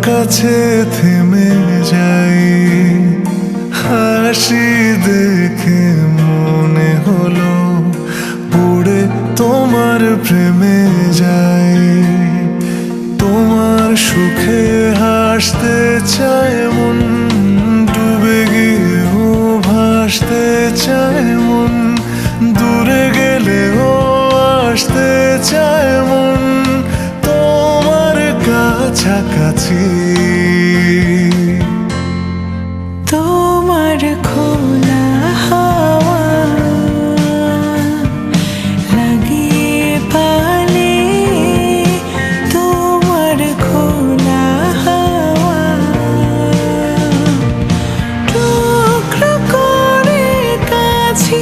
কাছে থেমে যাই, হাসি দেখে মনে হলো পড়ে তোমার প্রেমে যাই। তোমার সুখে হাসতে চায় মন, ডুবে গিয়েও ভাসতে চায় মন, দূরে গেলেও আসতে চায় মন তোমার কাছাকাছি। তোমার খোলা হাওয়া লাগিয়ে পালে, তোমার খোলা হাওয়া টুকরো করে কাছে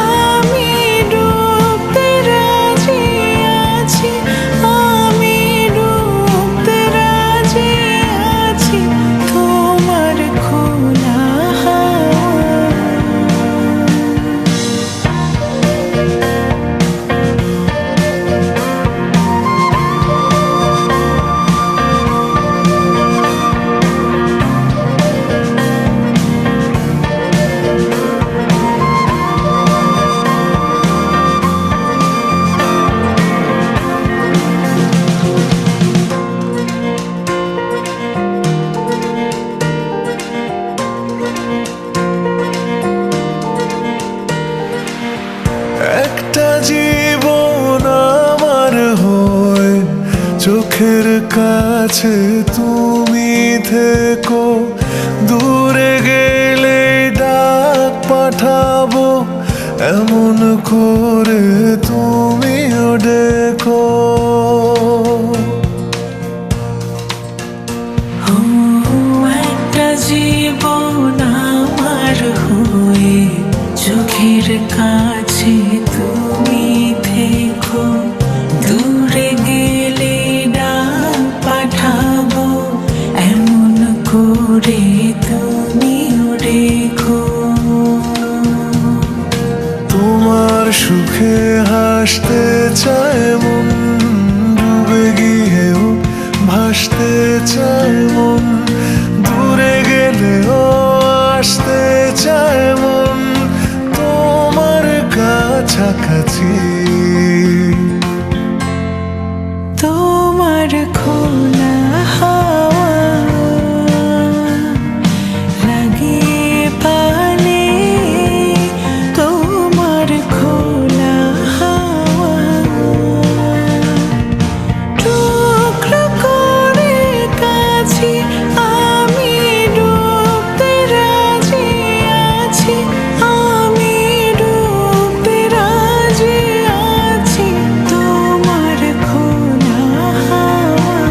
আমি ডুবতে রাজি আছি, আমি ডুবতে রাজি আছি তোমার খোলা একটা জীবন আমার হয়, চোখের কাছে তুমি থেকো, দূরে গেলে ডাক পাঠাবো এমন করে তুমিও ডেকো। একটা জীবন আমার হয়ে চোখের কাছে তুমি থেকো, দূরে গেলে ডাক পাঠাবো এমন করে তুমিও রেখো। তোমার সুখে হাসতে চায় মন, ডুবে গিয়েও ভাসতে চায় মন, দূরে গেলেও আসতে চায় মন তোমার কাছাকাছি। তোমার খোলা হাওয়া লাগিয়ে পালে, তোমার খোলা হাওয়া টুকরো করে কাছে আমি ডুবতে রাজি আছি, আমি ডুবতে রাজি আছি তোমার খোলা হাওয়া।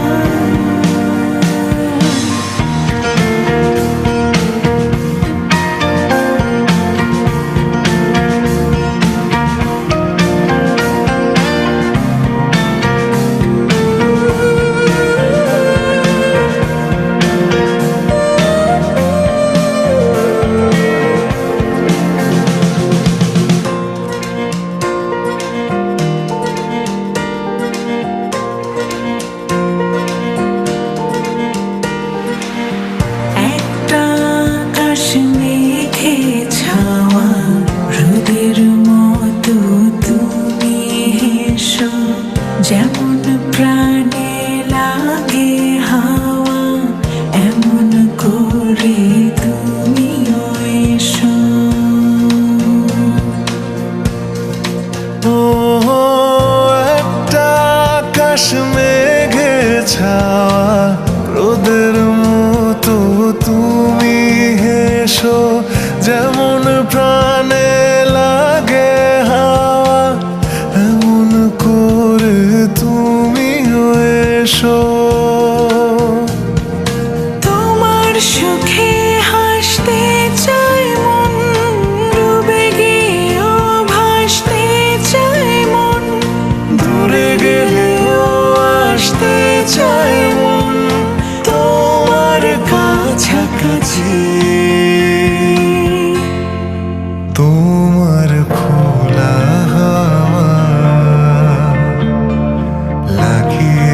একটা আকাশ মেঘে ছাওয়া রোদের মতো তুমি হেসো, যেমন প্রাণে লাগে হাওয়া এমন করে তুমিও এসো। ও একটা আকাশ মেঘে ছাওয়া রোদের মতো তুমি হেসো, যেমন প্রাণে লাগে হাওয়া এমন করে তুমিও এসো। তোমার সুখে হাসতে চায় মন, ডুবে গিয়েও ভাসতে চায় মন, দূরে গেলেও আসতে চায় মন তোমার কাছাকাছি। তোমার খোলা হাওয়া লাগিয়ে